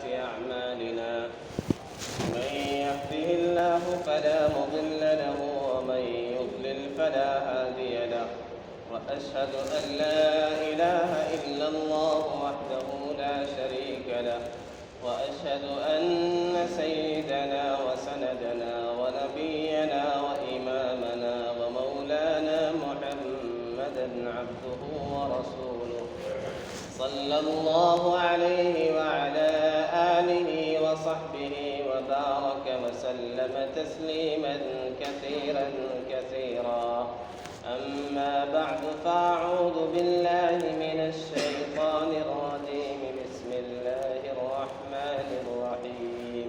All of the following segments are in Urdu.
سيئات أعمالنا من يهده الله فلا مضل له ومن يضلل فلا هادي له وأشهد أن لا إله إلا الله وحده لا شريك له وأشهد أن سيدنا وسندنا ونبينا وإمامنا ومولانا محمدا عبده ورسوله صلى الله عليه وعلى آله وصحبه وبارك وسلم تسليما كثيرا كثيرا أما بعد فأعوذ بالله من الشيطان الرجيم بسم الله الرحمن الرحيم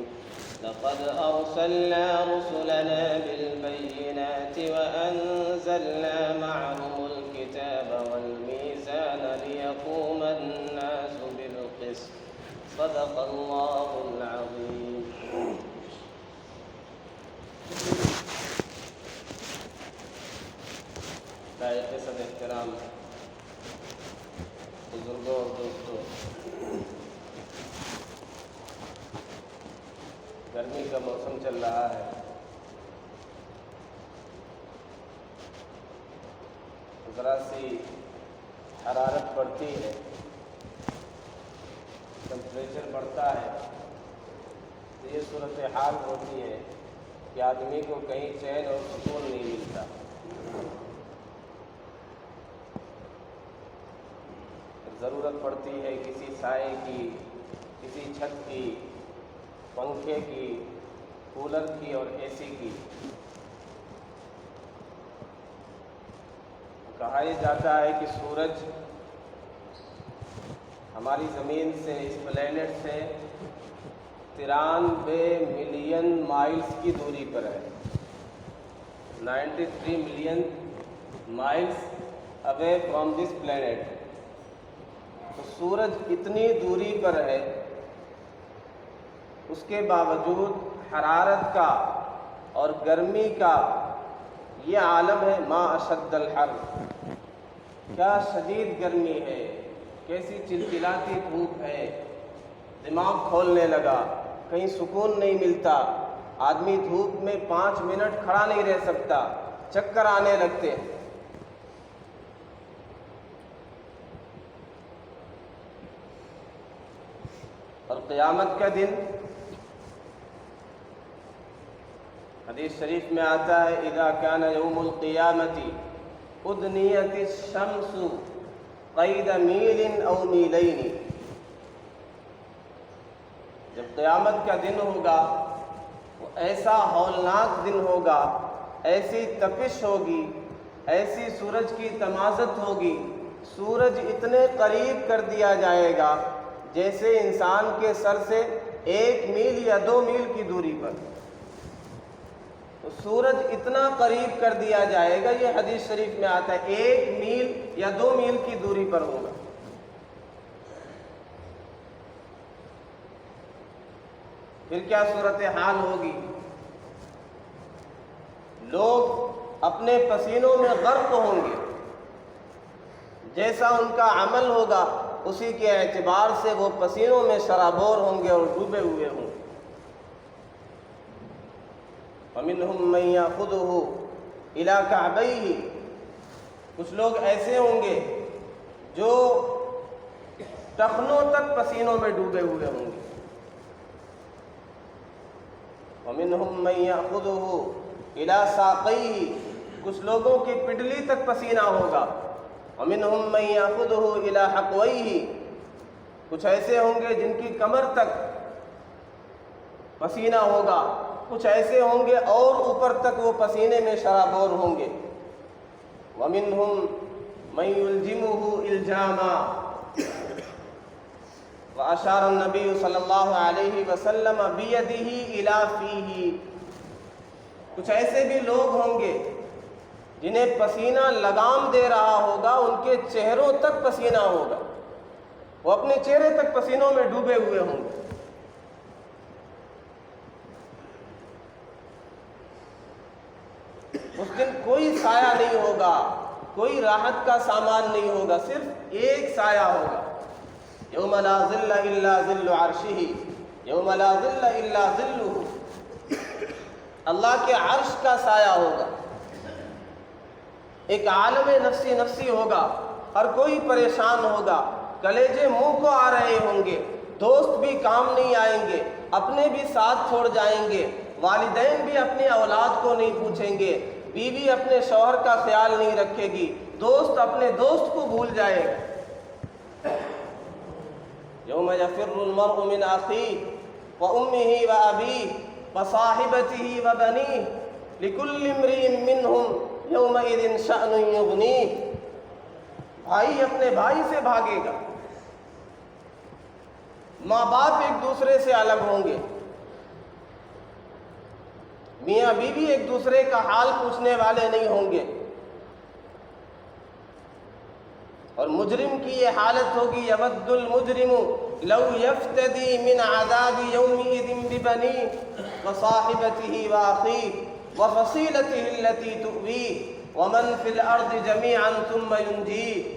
لقد أرسلنا رسلنا بالبينات وأنزلنا معهم الكتاب والميزان ليقوم الناس بالقسط صدق الله العظيم. لائق صد احترام بزرگوں اور دوستوں، گرمی کا موسم چل رہا ہے، ذرا سی حرارت بڑھتی ہے، ٹمپریچر بڑھتا ہے تو یہ صورتحال ہوتی ہے کہ آدمی کو کہیں چین اور سکون نہیں ملتا۔ ضرورت پڑتی ہے کسی سائے کی، کسی چھت کی، پنکھے کی، کولر کی اور اے سی کی۔ کہا یہ جاتا ہے کہ سورج ہماری زمین سے، اس پلینٹ سے 93 ملین مائلز کی دوری پر ہے، 93 million miles away from this planet. تو سورج اتنی دوری پر ہے، اس کے باوجود حرارت کا اور گرمی کا یہ عالم ہے۔ ما اشد الحر، کیا شدید گرمی ہے، کیسی چلچلاتی دھوپ ہے، دماغ کھولنے لگا، کہیں سکون نہیں ملتا، آدمی دھوپ میں 5 منٹ کھڑا نہیں رہ سکتا، چکر آنے لگتے ہیں۔ اور قیامت کا دن، حدیث شریف میں آتا ہے اذا کان یوم القیامت ادنیت الشمس قید میل او میلین، جب قیامت کا دن ہوگا وہ ایسا ہولناک دن ہوگا، ایسی تپش ہوگی، ایسی سورج کی تمازت ہوگی، سورج اتنے قریب کر دیا جائے گا جیسے انسان کے سر سے 1 میل یا 2 میل کی دوری پر۔ تو سورج اتنا قریب کر دیا جائے گا، یہ حدیث شریف میں آتا ہے، 1 میل یا 2 میل کی دوری پر ہوگا۔ پھر کیا صورتحال ہوگی؟ لوگ اپنے پسینوں میں غرق ہوں گے، جیسا ان کا عمل ہوگا اسی کے اعتبار سے وہ پسینوں میں سرابور ہوں گے اور ڈوبے ہوئے ہوں گے۔ وَمِنْهُمْ مَنْ يَأْخُذُهُ إِلَى كَعْبَيْهِ، کچھ لوگ ایسے ہوں گے جو ٹخنوں تک پسینوں میں ڈوبے ہوئے ہوں گے۔ وَمِنْهُمْ مَنْ يَأْخُذُهُ إِلَى سَاقَيْهِ، کچھ لوگوں کی پڈلی تک پسینہ ہوگا۔ وَمِنْهُمْ مَنْ يَأْخُذُهُ إِلَى حَقْوَيْهِ، کچھ ایسے ہوں گے جن کی کمر تک پسینہ ہوگا، کچھ ایسے ہوں گے اور اوپر تک وہ پسینے میں شرابور ہوں گے۔ وَمِنْهُمْ مَنْ يُلْجِمُهُ إِلْجَامًا، وَأَشَارَ النَّبِيُّ صلی اللہ علیہ وسلم بِيَدِهِ إِلَى فِيهِ، کچھ ایسے بھی لوگ ہوں گے جنہیں پسینہ لگام دے رہا ہوگا، ان کے چہروں تک پسینہ ہوگا، وہ اپنے چہرے تک پسینوں میں ڈوبے ہوئے ہوں گے۔ اس دن کوئی سایہ نہیں ہوگا، کوئی راحت کا سامان نہیں ہوگا، صرف ایک سایہ ہوگا۔ یوم لا ظل الا ظل عرشہ، یوم لا ظل الا ظلہ، اللہ کے عرش کا سایہ ہوگا۔ ایک عالم نفسی نفسی ہوگا، ہر کوئی پریشان ہوگا، کلیجے منہ کو آ رہے ہوں گے، دوست بھی کام نہیں آئیں گے، اپنے بھی ساتھ چھوڑ جائیں گے، والدین بھی اپنی اولاد کو نہیں پوچھیں گے، بیوی اپنے شوہر کا خیال نہیں رکھے گی، دوست اپنے دوست کو بھول جائے گا۔ یوم یفر المرء من اخیہ وامہ وابیہ وصاحبتہ وبنیہ لکل امرئ منہم یومئذ شأن یغنیہ، بھائی اپنے بھائی سے بھاگے گا، ماں باپ ایک دوسرے سے الگ ہوں گے، میاں بیوی ایک دوسرے کا حال پوچھنے والے نہیں ہوں گے، اور مجرم کی یہ حالت ہوگی یود المجرم لو یفتدی من عذاب یومئذ ببنیہ وصاحبتہ واخیہ وفصیلتہ التی تؤویہ ومن فی الارض جمیعا ثم ینجیہ۔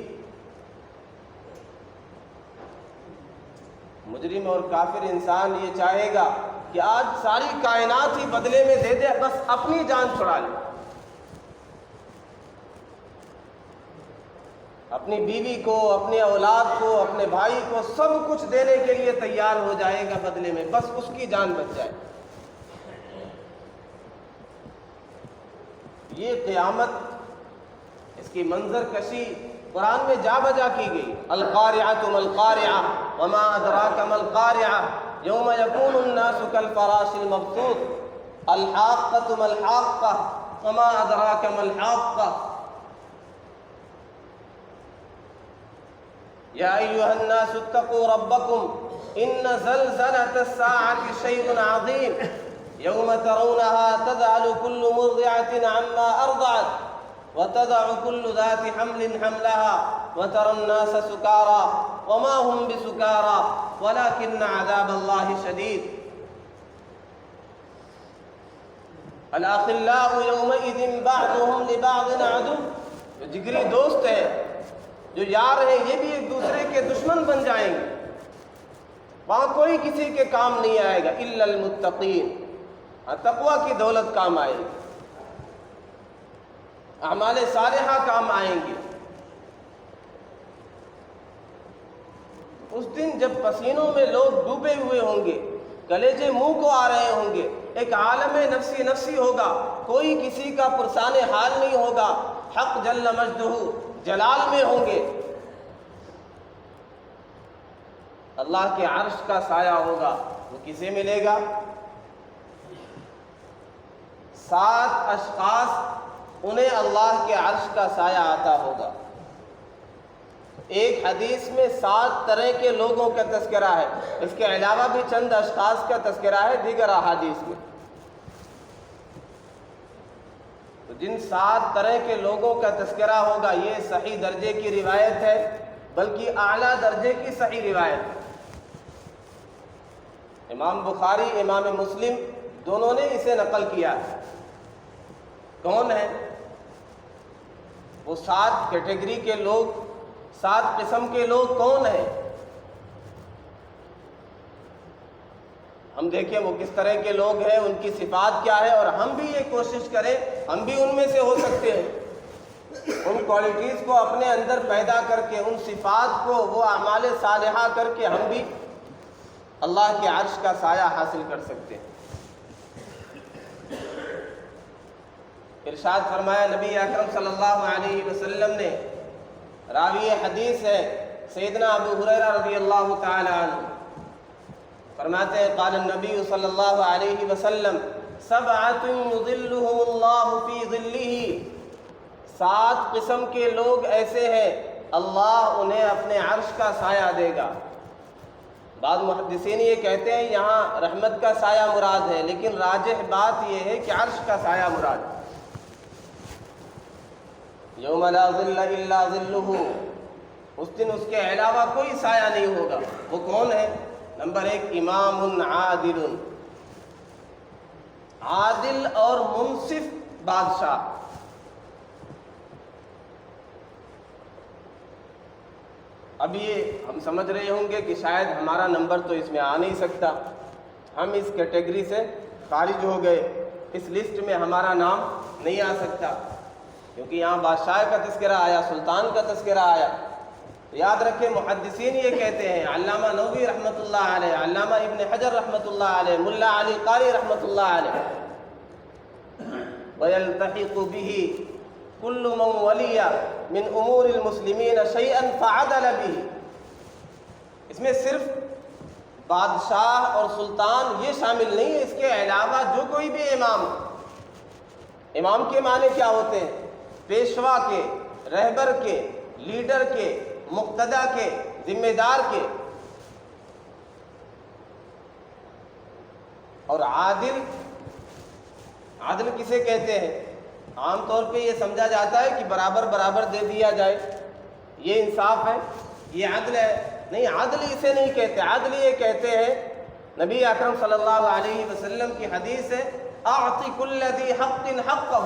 مجرم اور کافر انسان یہ چاہے گا کہ آج ساری کائنات ہی بدلے میں دے دے، بس اپنی جان چھڑا لے، اپنی بیوی کو، اپنے اولاد کو، اپنے بھائی کو سب کچھ دینے کے لیے تیار ہو جائے گا بدلے میں، بس اس کی جان بچ جائے۔ یہ قیامت، اس کی منظر کشی قرآن میں جا بجا کی گئی۔ القارعۃ ما القارعۃ وما ادراک ما القارعۃ یوم یکون الناس کالفراش المبثوث الحاقۃ ما الحاقۃ وما ادراک ما الحاقۃ یا ایھا الناس اتقوا ربکم ان زلزلۃ الساعۃ شیء عظیم یوم ترونها تذهل كل مرضعۃ عما ارضعت وتضع كل ذات حمل حملها وترى الناس سكارى وما هم بسكارى ولكن عذاب الله شديد الأخلاء يومئذ بعضهم لبعض عدو، جو جگری دوست ہیں، جو یار ہیں، یہ بھی ایک دوسرے کے دشمن بن جائیں گے، وہاں کوئی کسی کے کام نہیں آئے گا الا المتقین، تقوی کی دولت کام آئے گی، اعمال صالحہ کام آئیں گے۔ اس دن جب پسینوں میں لوگ ڈوبے ہوئے ہوں گے، کلیجے منہ کو آ رہے ہوں گے، ایک عالم نفسی نفسی ہوگا، کوئی کسی کا پرسان حال نہیں ہوگا، حق جل مجدہ جلال میں ہوں گے، اللہ کے عرش کا سایہ ہوگا، وہ کسے ملے گا؟ 7 اشخاص، انہیں اللہ کے عرش کا سایہ آتا ہوگا۔ ایک حدیث میں 7 طرح کے لوگوں کا تذکرہ ہے، اس کے علاوہ بھی چند اشخاص کا تذکرہ ہے دیگر احادیث میں۔ تو جن 7 طرح کے لوگوں کا تذکرہ ہوگا، یہ صحیح درجے کی روایت ہے، بلکہ اعلیٰ درجے کی صحیح روایت ہے۔ امام بخاری، امام مسلم دونوں نے اسے نقل کیا ہے۔ کون ہیں وہ 7 کیٹیگری کے لوگ، 7 قسم کے لوگ کون ہیں؟ ہم دیکھیں وہ کس طرح کے لوگ ہیں، ان کی صفات کیا ہے، اور ہم بھی یہ کوشش کریں ہم بھی ان میں سے ہو سکتے ہیں، ان کوالٹیز کو اپنے اندر پیدا کر کے، ان صفات کو، وہ اعمال صالحہ کر کے ہم بھی اللہ کے عرش کا سایہ حاصل کر سکتے ہیں۔ ارشاد فرمایا نبی اکرم صلی اللہ علیہ وسلم نے، راوی حدیث ہے سیدنا ابو ہریرہ رضی اللہ تعالی عنہ، فرماتے ہیں قال النبی صلی اللہ علیہ وسلم 7 یظلهم اللہ فی ظلہ، 7 قسم کے لوگ ایسے ہیں اللہ انہیں اپنے عرش کا سایہ دے گا۔ بعض محدثین یہ کہتے ہیں یہاں رحمت کا سایہ مراد ہے، لیکن راجح بات یہ ہے کہ عرش کا سایہ مراد ہے۔ یوم لا ظل الا ظلہ، اس دن اس کے علاوہ کوئی سایہ نہیں ہوگا۔ وہ کون ہے؟ نمبر 1 امام عادل، عادل اور منصف بادشاہ۔ اب یہ ہم سمجھ رہے ہوں گے کہ شاید ہمارا نمبر تو اس میں آ نہیں سکتا، ہم اس کیٹیگری سے خارج ہو گئے، اس لسٹ میں ہمارا نام نہیں آ سکتا، کیونکہ یہاں بادشاہ کا تذکرہ آیا، سلطان کا تذکرہ آیا۔ یاد رکھیں محدثین یہ کہتے ہیں، علامہ نووی رحمۃ اللہ علیہ، علامہ ابن حجر رحمۃ اللہ علیہ، ملا علی قاری رحمۃ اللہ علیہ، وَيَلْتَحِقُ بِهِ كُلُّ مَنْ وَلِيَ مِنْ أُمُورِ الْمُسْلِمِينَ شَيْئًا فَعَدَلَ بِهِ، اس میں صرف بادشاہ اور سلطان یہ شامل نہیں ہے، اس کے علاوہ جو کوئی بھی امام، امام کے معنی کیا ہوتے ہیں؟ پیشوا کے، رہبر کے، لیڈر کے، مقتدی کے، ذمہ دار کے، اور عادل، عادل کسے کہتے ہیں؟ عام طور پہ یہ سمجھا جاتا ہے کہ برابر برابر دے دیا جائے، یہ انصاف ہے، یہ عدل ہے۔ نہیں، عدل اسے نہیں کہتے، عدل یہ کہتے ہیں، نبی اکرم صلی اللہ علیہ وسلم کی حدیث ہے، اعطِ کل ذی حق حقہ،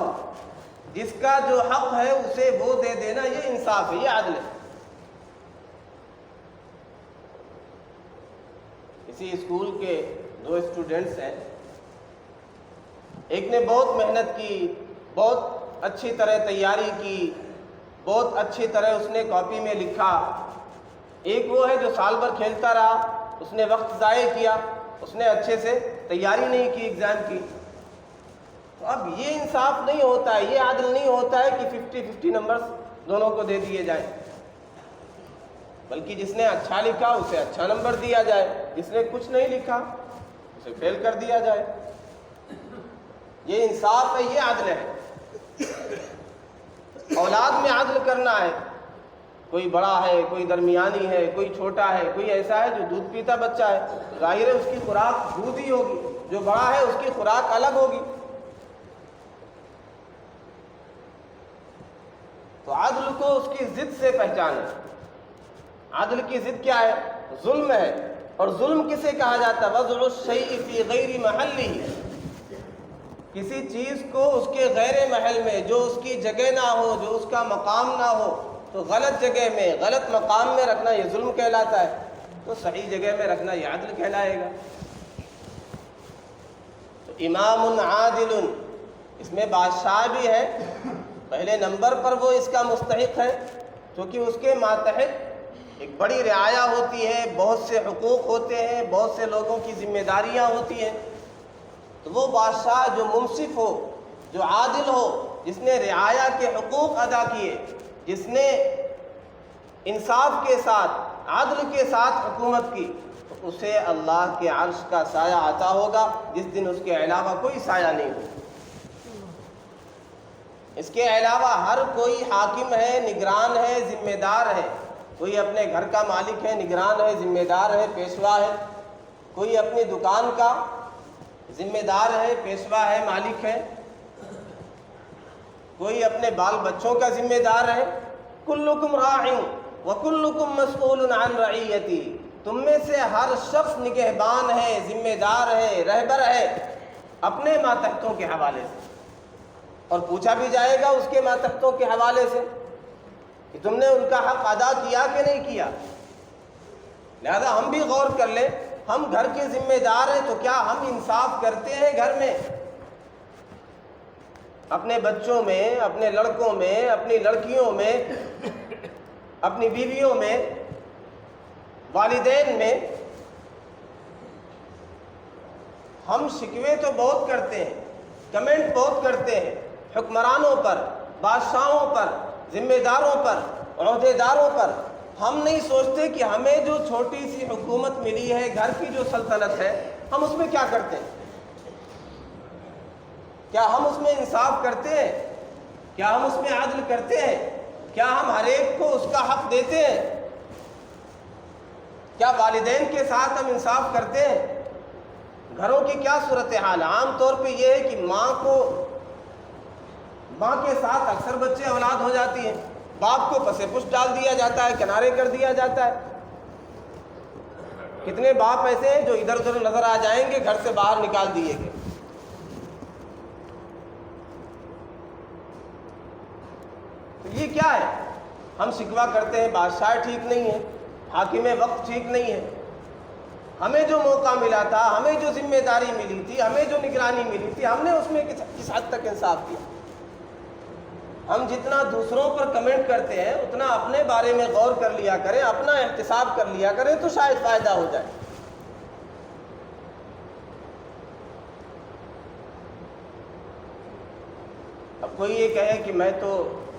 جس کا جو حق ہے اسے وہ دے دینا، یہ انصاف ہے، یہ عدل ہے۔ اسی اسکول کے 2 اسٹوڈنٹس ہیں، ایک نے بہت محنت کی، بہت اچھی طرح تیاری کی، بہت اچھی طرح اس نے کاپی میں لکھا، ایک وہ ہے جو سال بھر کھیلتا رہا، اس نے وقت ضائع کیا، اس نے اچھے سے تیاری نہیں کی ایگزام کی۔ تو اب یہ انصاف نہیں ہوتا ہے، یہ عدل نہیں ہوتا ہے کہ 50-50 نمبرز دونوں کو دے دیے جائیں، بلکہ جس نے اچھا لکھا اسے اچھا نمبر دیا جائے، جس نے کچھ نہیں لکھا اسے فیل کر دیا جائے۔ یہ انصاف ہے، یہ عدل ہے۔ اولاد میں عدل کرنا ہے، کوئی بڑا ہے، کوئی درمیانی ہے، کوئی چھوٹا ہے، کوئی ایسا ہے جو دودھ پیتا بچہ ہے، ظاہر ہے اس کی خوراک دودھ ہی ہوگی، جو بڑا ہے اس کی خوراک الگ ہوگی۔ تو عدل کو اس کی ضد سے پہچانے۔ عدل کی ضد کیا ہے؟ ظلم ہے، اور ظلم کسے کہا جاتا ہے؟ وضع الشیء فی غیر محلہ، کسی چیز کو اس کے غیر محل میں، جو اس کی جگہ نہ ہو، جو اس کا مقام نہ ہو، تو غلط جگہ میں، غلط مقام میں رکھنا یہ ظلم کہلاتا ہے، تو صحیح جگہ میں رکھنا یہ عدل کہلائے گا۔ تو امام عادل، اس میں بادشاہ بھی ہے، پہلے نمبر پر وہ اس کا مستحق ہے، کیونکہ اس کے ماتحت ایک بڑی رعایا ہوتی ہے، بہت سے حقوق ہوتے ہیں، بہت سے لوگوں کی ذمہ داریاں ہوتی ہیں۔ تو وہ بادشاہ جو منصف ہو، جو عادل ہو، جس نے رعایا کے حقوق ادا کیے، جس نے انصاف کے ساتھ، عدل کے ساتھ حکومت کی، تو اسے اللہ کے عرش کا سایہ عطا ہوگا، جس دن اس کے علاوہ کوئی سایہ نہیں ہوگا۔ اس کے علاوہ ہر کوئی حاکم ہے، نگران ہے، ذمہ دار ہے، کوئی اپنے گھر کا مالک ہے، نگران ہے، ذمہ دار ہے، پیشوا ہے، کوئی اپنی دکان کا ذمہ دار ہے، پیشوا ہے، مالک ہے، کوئی اپنے بال بچوں کا ذمہ دار ہے۔ کلکم راع وکلکم مسئول عن رعیتہ، تم میں سے ہر شخص نگہبان ہے، ذمہ دار ہے، رہبر ہے اپنے ماتحتوں کے حوالے سے، اور پوچھا بھی جائے گا اس کے ماتحتوں کے حوالے سے کہ تم نے ان کا حق ادا کیا کہ نہیں کیا۔ لہذا ہم بھی غور کر لیں، ہم گھر کے ذمہ دار ہیں تو کیا ہم انصاف کرتے ہیں گھر میں؟ اپنے بچوں میں، اپنے لڑکوں میں، اپنی لڑکیوں میں، اپنی بیویوں میں، والدین میں؟ ہم شکوے تو بہت کرتے ہیں، کمنٹ بہت کرتے ہیں حکمرانوں پر، بادشاہوں پر، ذمہ داروں پر، عہدے داروں پر۔ ہم نہیں سوچتے کہ ہمیں جو چھوٹی سی حکومت ملی ہے، گھر کی جو سلطنت ہے، ہم اس میں کیا کرتے ہیں؟ کیا ہم اس میں انصاف کرتے ہیں؟ کیا ہم اس میں عدل کرتے ہیں؟ کیا ہم ہر ایک کو اس کا حق دیتے ہیں؟ کیا والدین کے ساتھ ہم انصاف کرتے ہیں؟ گھروں کی کیا صورتحال؟ عام طور پہ یہ ہے کہ ماں کے ساتھ اکثر بچے اولاد ہو جاتی ہیں، باپ کو پسے پش ڈال دیا جاتا ہے، کنارے کر دیا جاتا ہے۔ کتنے باپ ایسے ہیں جو ادھر ادھر نظر آ جائیں گے، گھر سے باہر نکال دیے گئے۔ تو یہ کیا ہے؟ ہم شکوہ کرتے ہیں بادشاہ ٹھیک نہیں ہے، حاکم وقت ٹھیک نہیں ہے، ہمیں جو موقع ملا تھا، ہمیں جو ذمہ داری ملی تھی، ہمیں جو نگرانی ملی تھی، ہم نے اس میں کس حد تک انصاف کیا؟ ہم جتنا دوسروں پر کمنٹ کرتے ہیں اتنا اپنے بارے میں غور کر لیا کریں، اپنا احتساب کر لیا کریں تو شاید فائدہ ہو جائے۔ اب کوئی یہ کہے کہ میں تو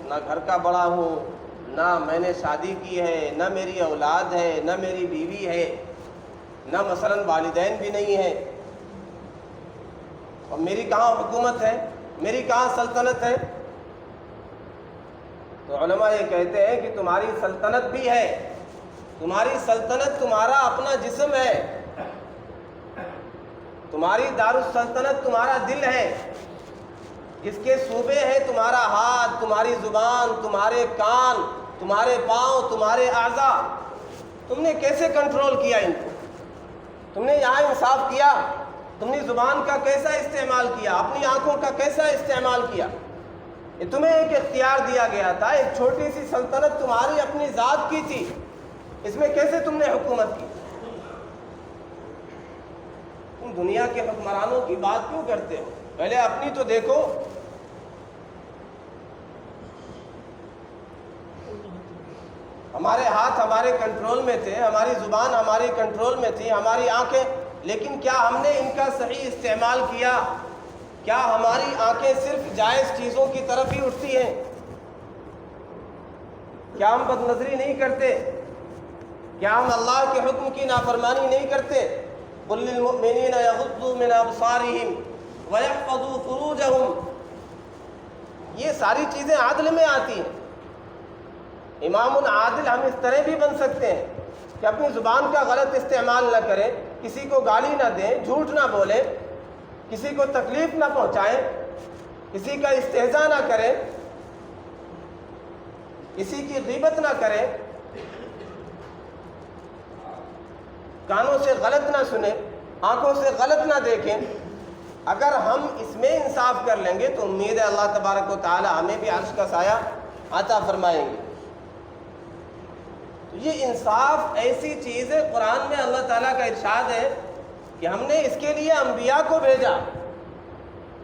نہ گھر کا بڑا ہوں، نہ میں نے شادی کی ہے، نہ میری اولاد ہے، نہ میری بیوی ہے، نہ مثلاً والدین بھی نہیں ہیں، اور میری کہاں حکومت ہے، میری کہاں سلطنت ہے؟ تو علماء یہ کہتے ہیں کہ تمہاری سلطنت بھی ہے، تمہاری سلطنت تمہارا اپنا جسم ہے، تمہاری دارالسلطنت تمہارا دل ہے، جس کے صوبے ہیں تمہارا ہاتھ، تمہاری زبان، تمہارے کان، تمہارے پاؤں، تمہارے اعضاء۔ تم نے کیسے کنٹرول کیا ان کو؟ تم نے یہاں انصاف کیا؟ تم نے زبان کا کیسا استعمال کیا؟ اپنی آنکھوں کا کیسا استعمال کیا؟ یہ تمہیں ایک اختیار دیا گیا تھا، ایک چھوٹی سی سلطنت تمہاری اپنی ذات کی تھی، اس میں کیسے تم نے حکومت کی؟ تم دنیا کے حکمرانوں کی بات کیوں کرتے ہو؟ پہلے اپنی تو دیکھو۔ ہمارے ہاتھ ہمارے کنٹرول میں تھے، ہماری زبان ہماری کنٹرول میں تھی، ہماری آنکھیں، لیکن کیا ہم نے ان کا صحیح استعمال کیا؟ کیا ہماری آنکھیں صرف جائز چیزوں کی طرف ہی اٹھتی ہیں؟ کیا ہم بد نظری نہیں کرتے؟ کیا ہم اللہ کے حکم کی نافرمانی نہیں کرتے؟ قُل لِّلْمُؤْمِنِينَ يَغُضُّوا مِنْ أَبْصَارِهِمْ وَيَحْفَظُوا فُرُوجَهُمْ۔ یہ ساری چیزیں عدل میں آتی ہیں۔ امام عادل ہم اس طرح بھی بن سکتے ہیں کہ اپنی زبان کا غلط استعمال نہ کریں، کسی کو گالی نہ دیں، جھوٹ نہ بولیں، کسی کو تکلیف نہ پہنچائیں، کسی کا استہزاء نہ کریں، کسی کی غیبت نہ کریں، کانوں سے غلط نہ سنیں، آنکھوں سے غلط نہ دیکھیں۔ اگر ہم اس میں انصاف کر لیں گے تو امید ہے اللہ تبارک و تعالی ہمیں بھی عرش کا سایہ عطا فرمائیں گے۔ تو یہ انصاف ایسی چیز ہے، قرآن میں اللہ تعالیٰ کا ارشاد ہے کہ ہم نے اس کے لیے انبیاء کو بھیجا،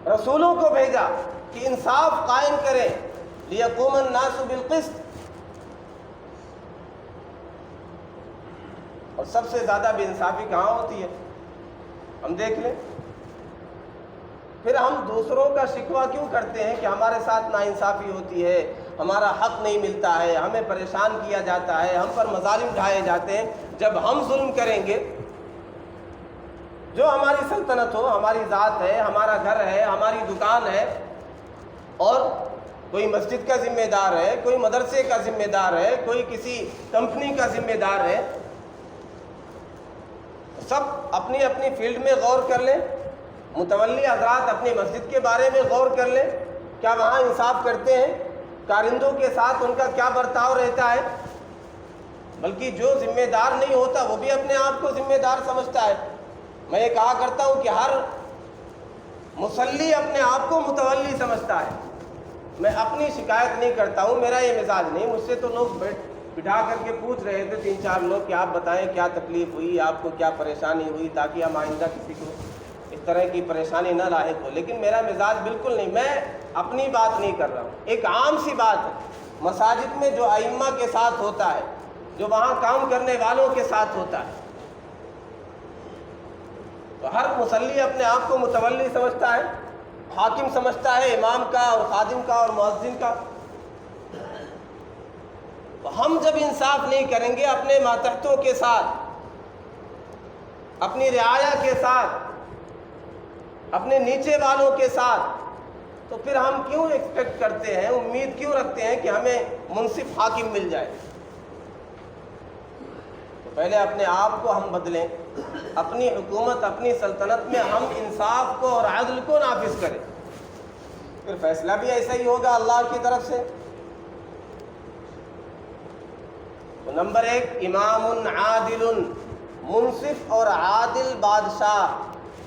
رسولوں کو بھیجا کہ انصاف قائم کریں، لِيَقُومَ النَّاسُ بِالْقِسْطِ۔ اور سب سے زیادہ بے انصافی کہاں ہوتی ہے؟ ہم دیکھ لیں۔ پھر ہم دوسروں کا شکوہ کیوں کرتے ہیں کہ ہمارے ساتھ ناانصافی ہوتی ہے، ہمارا حق نہیں ملتا ہے، ہمیں پریشان کیا جاتا ہے، ہم پر مظالم ڈھائے جاتے ہیں؟ جب ہم ظلم کریں گے، جو ہماری سلطنت ہو، ہماری ذات ہے، ہمارا گھر ہے، ہماری دکان ہے، اور کوئی مسجد کا ذمہ دار ہے، کوئی مدرسے کا ذمہ دار ہے، کوئی کسی کمپنی کا ذمہ دار ہے، سب اپنی اپنی فیلڈ میں غور کر لیں۔ متولی حضرات اپنی مسجد کے بارے میں غور کر لیں، کیا وہاں انصاف کرتے ہیں؟ کارندوں کے ساتھ ان کا کیا برتاؤ رہتا ہے؟ بلکہ جو ذمہ دار نہیں ہوتا وہ بھی اپنے آپ کو ذمہ دار سمجھتا ہے۔ میں یہ کہا کرتا ہوں کہ ہر مصلی اپنے آپ کو متولی سمجھتا ہے۔ میں اپنی شکایت نہیں کرتا ہوں، میرا یہ مزاج نہیں۔ مجھ سے تو لوگ بٹھا کر کے پوچھ رہے تھے، 3-4 لوگ، کہ آپ بتائیں کیا تکلیف ہوئی، آپ کو کیا پریشانی ہوئی، تاکہ ہم آئندہ کسی کو اس طرح کی پریشانی نہ لاحق ہو۔ لیکن میرا مزاج بالکل نہیں، میں اپنی بات نہیں کر رہا ہوں، ایک عام سی بات ہے۔ مساجد میں جو ائمہ کے ساتھ ہوتا ہے، جو وہاں کام کرنے والوں کے ساتھ ہوتا ہے، تو ہر مصلی اپنے آپ کو متولی سمجھتا ہے، حاکم سمجھتا ہے، امام کا اور خادم کا اور مؤذن کا۔ تو ہم جب انصاف نہیں کریں گے اپنے ماتحتوں کے ساتھ، اپنی رعایا کے ساتھ، اپنے نیچے والوں کے ساتھ، تو پھر ہم کیوں ایکسپیکٹ کرتے ہیں، امید کیوں رکھتے ہیں کہ ہمیں منصف حاکم مل جائے؟ تو پہلے اپنے آپ کو ہم بدلیں، اپنی حکومت، اپنی سلطنت میں ہم انصاف کو اور عدل کو نافذ کریں، پھر فیصلہ بھی ایسا ہی ہوگا اللہ کی طرف سے۔ تو نمبر 1، امام عادل، منصف اور عادل بادشاہ،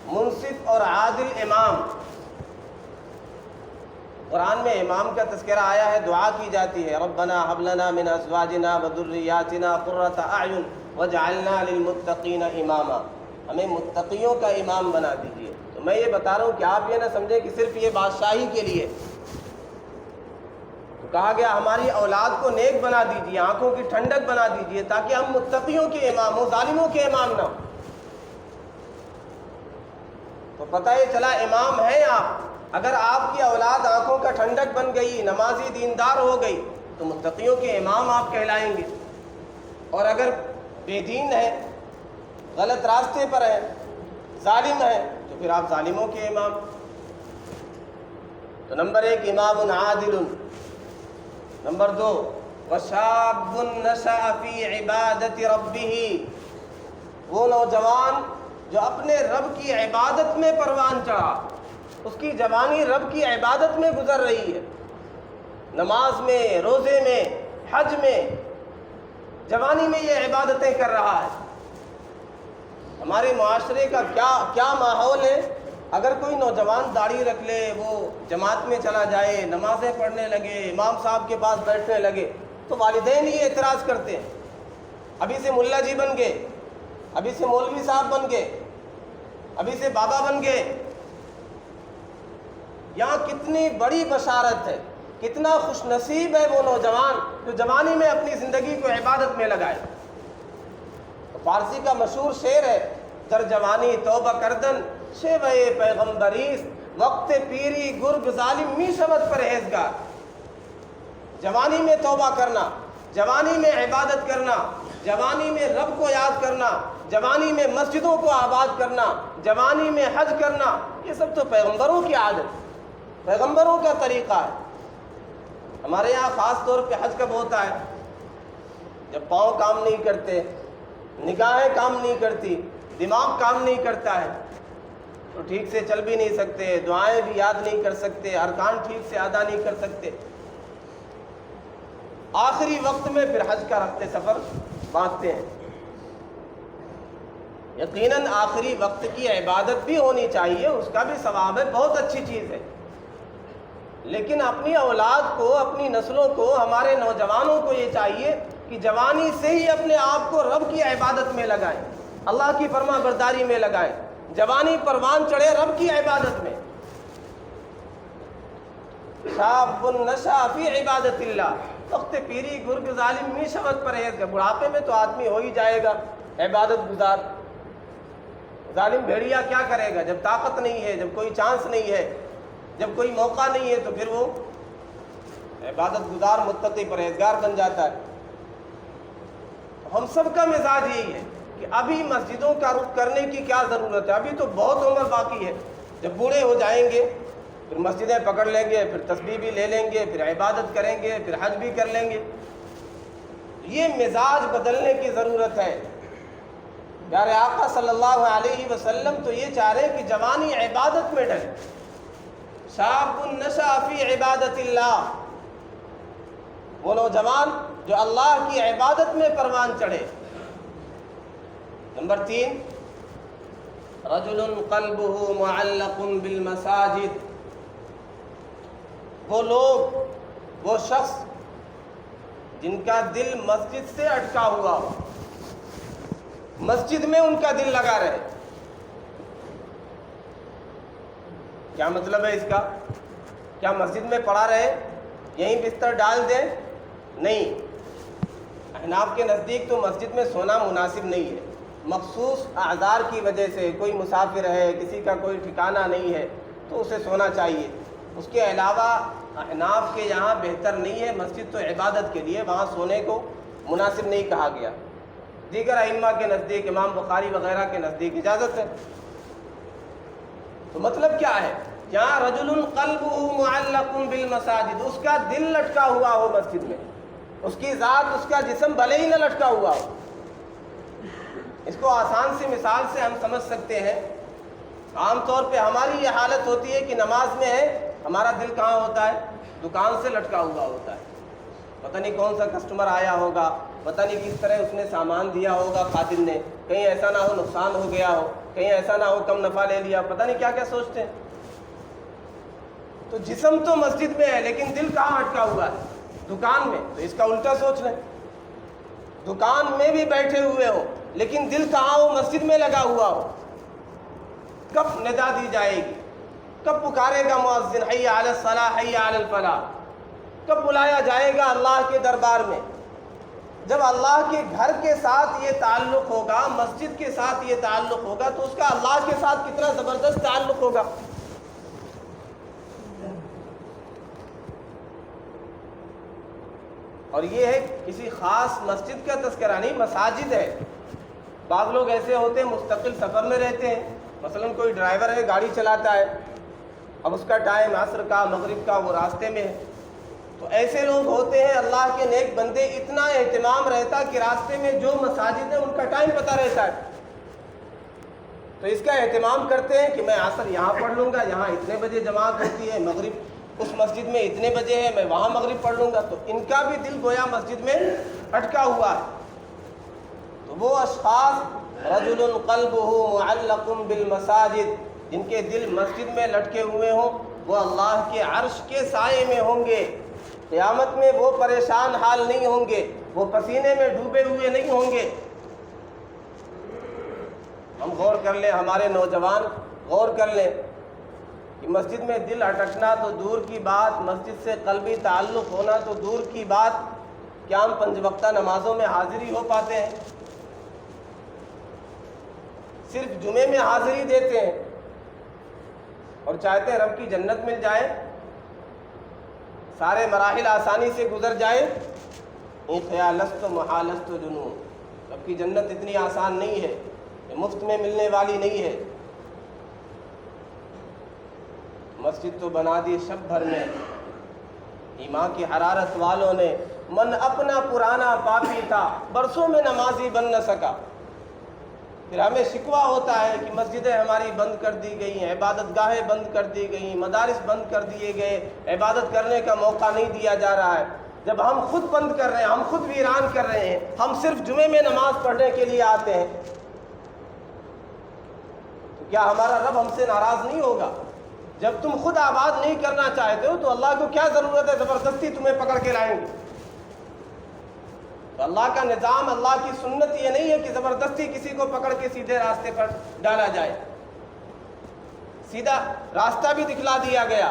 منصف اور عادل امام۔ قرآن میں امام کا تذکرہ آیا ہے، دعا کی جاتی ہے، ربنا هب لنا من ازواجنا وذرياتنا قرة اعین واجعلنا للمتقین اماما۔ ہمیں متقیوں کا امام بنا دیجیے۔ تو میں یہ بتا رہا ہوں کہ آپ یہ نہ سمجھیں کہ صرف یہ بادشاہی کے لیے، تو کہا گیا ہماری اولاد کو نیک بنا دیجیے، آنکھوں کی ٹھنڈک بنا دیجیے، تاکہ ہم متقیوں کے امام ہوں، ظالموں کے امام نہ ہوں۔ تو پتہ یہ چلا امام ہیں آپ۔ اگر آپ کی اولاد آنکھوں کا ٹھنڈک بن گئی، نمازی دیندار ہو گئی، تو متقیوں کے امام آپ کہلائیں گے۔ اور اگر بے دین ہے، غلط راستے پر ہے، ظالم ہے، تو پھر آپ ظالموں کے امام۔ تو نمبر 1 امام عادل۔ نمبر 2 وشاب نشأ فی عبادت ربہ، وہ نوجوان جو اپنے رب کی عبادت میں پروان چڑھا، اس کی جوانی رب کی عبادت میں گزر رہی ہے، نماز میں، روزے میں، حج میں، جوانی میں یہ عبادتیں کر رہا ہے۔ ہمارے معاشرے کا کیا ماحول ہے؟ اگر کوئی نوجوان داڑھی رکھ لے، وہ جماعت میں چلا جائے، نمازیں پڑھنے لگے، امام صاحب کے پاس بیٹھنے لگے، تو والدین ہی اعتراض کرتے ہیں، ابھی سے ملا جی بن گئے، ابھی سے مولوی صاحب بن گئے، ابھی سے بابا بن گئے۔ یہاں کتنی بڑی بشارت ہے، کتنا خوش نصیب ہے وہ نوجوان جو جوانی میں اپنی زندگی کو عبادت میں لگائے۔ فارسی کا مشہور شعر ہے، در جوانی توبہ کردن شیوہ پیغمبریست، وقت پیری گرگ ظالم می شود پرہیزگار۔ جوانی میں توبہ کرنا، جوانی میں عبادت کرنا، جوانی میں رب کو یاد کرنا، جوانی میں مسجدوں کو آباد کرنا، جوانی میں حج کرنا، یہ سب تو پیغمبروں کی عادت، پیغمبروں کا طریقہ ہے۔ ہمارے یہاں خاص طور پہ حج کب ہوتا ہے؟ جب پاؤں کام نہیں کرتے، نگاہیں کام نہیں کرتی، دماغ کام نہیں کرتا ہے، تو ٹھیک سے چل بھی نہیں سکتے، دعائیں بھی یاد نہیں کر سکتے، ارکان ٹھیک سے ادا نہیں کر سکتے۔ آخری وقت میں پھر حج کا رخت سفر باندھتے ہیں۔ یقیناً آخری وقت کی عبادت بھی ہونی چاہیے، اس کا بھی ثواب ہے، بہت اچھی چیز ہے، لیکن اپنی اولاد کو، اپنی نسلوں کو، ہمارے نوجوانوں کو یہ چاہیے کہ جوانی سے ہی اپنے آپ کو رب کی عبادت میں لگائیں، اللہ کی فرما برداری میں لگائیں، جوانی پروان چڑھے رب کی عبادت میں۔ شاب نشأ فی عبادت اللہ، وقت پیری گرگ ظالم می شود پرہیزگار، بڑھاپے میں تو آدمی ہو ہی جائے گا عبادت گزار۔ ظالم بھیڑیا کیا کرے گا جب طاقت نہیں ہے، جب کوئی چانس نہیں ہے، جب کوئی موقع نہیں ہے، تو پھر وہ عبادت گزار متقی پرہیزگار بن جاتا ہے۔ ہم سب کا مزاج یہی ہے کہ ابھی مسجدوں کا رخ کرنے کی کیا ضرورت ہے، ابھی تو بہت عمر باقی ہے، جب بوڑھے ہو جائیں گے پھر مسجدیں پکڑ لیں گے، پھر تسبیح بھی لے لیں گے، پھر عبادت کریں گے، پھر حج بھی کر لیں گے۔ یہ مزاج بدلنے کی ضرورت ہے۔ پیارے آقا صلی اللہ علیہ وسلم تو یہ چاہ رہے کہ جوانی عبادت میں ڈھلے۔ شاب نشأ فی عبادت اللہ، وہ نوجوان جو اللہ کی عبادت میں پروان چڑھے۔ نمبر 3 رجل قلبہ معلق بالمساجد، وہ لوگ، وہ شخص جن کا دل مسجد سے اٹکا ہوا ہو، مسجد میں ان کا دل لگا رہے۔ کیا مطلب ہے اس کا؟ کیا مسجد میں پڑا رہے، یہیں بستر ڈال دیں؟ نہیں، احناف کے نزدیک تو مسجد میں سونا مناسب نہیں ہے، مخصوص اعذار کی وجہ سے، کوئی مسافر ہے، کسی کا کوئی ٹھکانہ نہیں ہے تو اسے سونا چاہیے۔ اس کے علاوہ احناف کے یہاں بہتر نہیں ہے، مسجد تو عبادت کے لیے، وہاں سونے کو مناسب نہیں کہا گیا۔ دیگر ائمہ کے نزدیک، امام بخاری وغیرہ کے نزدیک اجازت ہے۔ تو مطلب کیا ہے؟ یہاں رجل قلبہ معلق بالمساجد، اس کا دل لٹکا ہوا ہو مسجد میں، اس کی ذات، اس کا جسم بھلے ہی نہ لٹکا ہوا ہو۔ اس کو آسان سی مثال سے ہم سمجھ سکتے ہیں۔ عام طور پہ ہماری یہ حالت ہوتی ہے کہ نماز میں ہے، ہمارا دل کہاں ہوتا ہے؟ دکان سے لٹکا ہوا ہوتا ہے، پتہ نہیں کون سا کسٹمر آیا ہوگا، پتہ نہیں کس طرح اس نے سامان دیا ہوگا خادم نے، کہیں ایسا نہ ہو نقصان ہو گیا ہو، کہیں ایسا نہ ہو کم نفع لے لیا، پتہ نہیں کیا کیا سوچتے ہیں۔ تو جسم تو مسجد میں ہے لیکن دل کہاں اٹکا ہوا ہے؟ دکان میں۔ تو اس کا الٹا سوچ لیں، دکان میں بھی بیٹھے ہوئے ہو لیکن دل کہاں ہو؟ مسجد میں لگا ہوا ہو۔ کب ندا دی جائے گی؟ کب پکارے گا مؤذن حی علی الصلاۃ حی علی الفلاح؟ کب بلایا جائے گا اللہ کے دربار میں؟ جب اللہ کے گھر کے ساتھ یہ تعلق ہوگا، مسجد کے ساتھ یہ تعلق ہوگا، تو اس کا اللہ کے ساتھ کتنا زبردست تعلق ہوگا۔ اور یہ ہے کسی خاص مسجد کا تذکرہ نہیں، مساجد ہے۔ بعض لوگ ایسے ہوتے ہیں مستقل سفر میں رہتے ہیں، مثلا کوئی ڈرائیور ہے گاڑی چلاتا ہے، اب اس کا ٹائم عصر کا مغرب کا وہ راستے میں ہے، تو ایسے لوگ ہوتے ہیں اللہ کے نیک بندے، اتنا اہتمام رہتا کہ راستے میں جو مساجد ہیں ان کا ٹائم پتہ رہتا ہے، تو اس کا اہتمام کرتے ہیں کہ میں عصر یہاں پڑھ لوں گا، یہاں اتنے بجے جماعت ہوتی ہے، مغرب اس مسجد میں اتنے بجے ہے، میں وہاں مغرب پڑھ لوں گا۔ تو ان کا بھی دل گویا مسجد میں اٹکا ہوا ہے۔ تو وہ اشخاص رجل قلبہ معلق بالمساجد، جن کے دل مسجد میں لٹکے ہوئے ہوں، وہ اللہ کے عرش کے سائے میں ہوں گے۔ قیامت میں وہ پریشان حال نہیں ہوں گے، وہ پسینے میں ڈوبے ہوئے نہیں ہوں گے۔ ہم غور کر لیں، ہمارے نوجوان غور کر لیں کہ مسجد میں دل اٹکنا تو دور کی بات، مسجد سے قلبی تعلق ہونا تو دور کی بات، کیا ہم 5 وقتہ نمازوں میں حاضری ہو پاتے ہیں؟ صرف جمعے میں حاضری دیتے ہیں اور چاہتے ہیں رب کی جنت مل جائے، سارے مراحل آسانی سے گزر جائے۔ این خیالست و محالست و جنون، رب کی جنت اتنی آسان نہیں ہے، یہ مفت میں ملنے والی نہیں ہے۔ مسجد تو بنا دی شب بھر میں، ایمان کی حرارت والوں نے، من اپنا پرانا پاپی تھا برسوں میں نمازی بن نہ سکا۔ پھر ہمیں شکوہ ہوتا ہے کہ مسجدیں ہماری بند کر دی گئی ہیں، عبادت گاہیں بند کر دی گئی، مدارس بند کر دیے گئے، عبادت کرنے کا موقع نہیں دیا جا رہا ہے۔ جب ہم خود بند کر رہے ہیں، ہم خود ویران کر رہے ہیں، ہم صرف جمعے میں نماز پڑھنے کے لیے آتے ہیں، تو کیا ہمارا رب ہم سے ناراض نہیں ہوگا؟ جب تم خود آباد نہیں کرنا چاہتے ہو تو اللہ کو کیا ضرورت ہے زبردستی تمہیں پکڑ کے لائیں گے؟ تو اللہ کا نظام، اللہ کی سنت یہ نہیں ہے کہ زبردستی کسی کو پکڑ کے سیدھے راستے پر ڈالا جائے۔ سیدھا راستہ بھی دکھلا دیا گیا،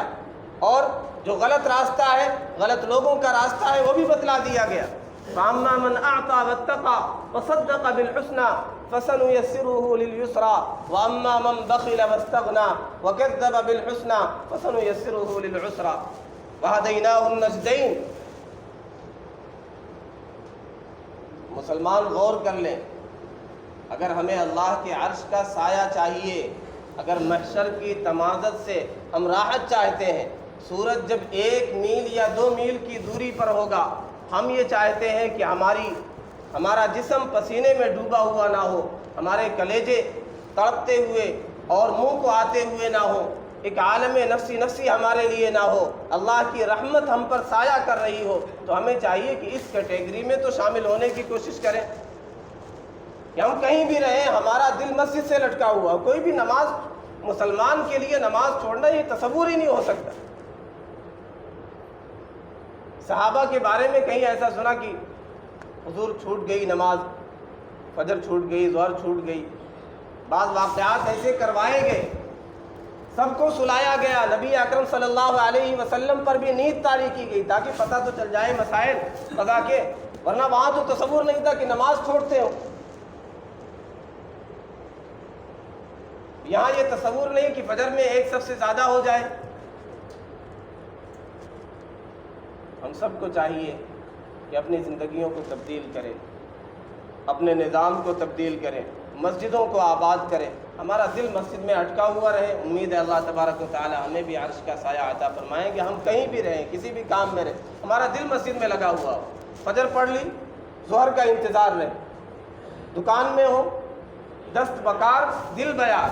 اور جو غلط راستہ ہے، غلط لوگوں کا راستہ ہے، وہ بھی بتلا دیا گیا۔ فَأَمَّا مَنْ أَعْطَى وَاتَّقَى وَصَدَّقَ بِالْحُسْنَى فَسَنُيَسِّرُهُ لِلْيُسْرَى وَأَمَّا مَنْ بَخِلَ وَاسْتَغْنَى وَكَذَّبَ بِالْحُسْنَى فَسَنُيَسِّرُهُ لِلْعُسْرَى وَهَدَيْنَاهُ النَّجْدَيْنِ۔ مسلمان غور کر لیں، اگر ہمیں اللہ کے عرش کا سایہ چاہیے، اگر محشر کی تمازت سے ہم راحت چاہتے ہیں، سورج جب 1 میل یا 2 میل کی دوری پر ہوگا، ہم یہ چاہتے ہیں کہ ہمارا جسم پسینے میں ڈوبا ہوا نہ ہو، ہمارے کلیجے تڑپتے ہوئے اور منہ کو آتے ہوئے نہ ہو، ایک عالم نفسی ہمارے لیے نہ ہو، اللہ کی رحمت ہم پر سایہ کر رہی ہو، تو ہمیں چاہیے کہ اس کیٹیگری میں تو شامل ہونے کی کوشش کریں کہ ہم کہیں بھی رہیں، ہمارا دل مسجد سے لٹکا ہوا۔ کوئی بھی نماز، مسلمان کے لیے نماز چھوڑنا یہ تصور ہی نہیں ہو سکتا۔ صحابہ کے بارے میں کہیں ایسا سنا کہ حضور چھوٹ گئی نماز، فجر چھوٹ گئی، ظہر چھوٹ گئی، بعض واقعات ایسے کروائے گئے، سب کو سلایا گیا، نبی اکرم صلی اللہ علیہ وسلم پر بھی نیند طاری کی گئی تاکہ پتہ تو چل جائے مسائل قضا کے، ورنہ وہاں تو تصور نہیں تھا کہ نماز چھوڑتے ہو۔ یہاں یہ تصور نہیں کہ فجر میں 1 صف سے زیادہ ہو جائے۔ ہم سب کو چاہیے کہ اپنی زندگیوں کو تبدیل کریں، اپنے نظام کو تبدیل کریں، مسجدوں کو آباد کریں، ہمارا دل مسجد میں اٹکا ہوا رہے۔ امید ہے اللہ تبارک و تعالی ہمیں بھی عرش کا سایہ عطا فرمائیں کہ ہم کہیں بھی رہیں، کسی بھی کام میں رہیں، ہمارا دل مسجد میں لگا ہوا ہو۔ فجر پڑھ لی، ظہر کا انتظار رہے، دکان میں ہو، دست بکار دل بیار،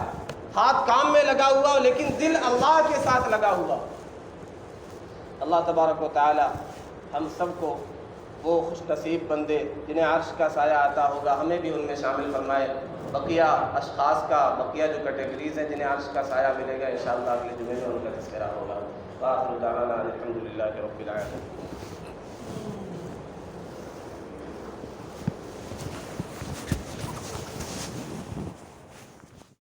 ہاتھ کام میں لگا ہوا ہو لیکن دل اللہ کے ساتھ لگا ہوا ہو۔ اللہ تبارک و تعالی ہم سب کو وہ خوش نصیب بندے جنہیں عرش کا سایہ عطا ہوگا، ہمیں بھی ان میں شامل فرمائے۔ بقیہ اشخاص کا، بقیہ جو کیٹیگریز ہیں جنہیں عرش کا سایہ ملے گا، انشاءاللہ اگلے جمعے میں ان کا تذکرہ ہوگا۔ وآخر دعوانا الحمدللہ رب العالمین۔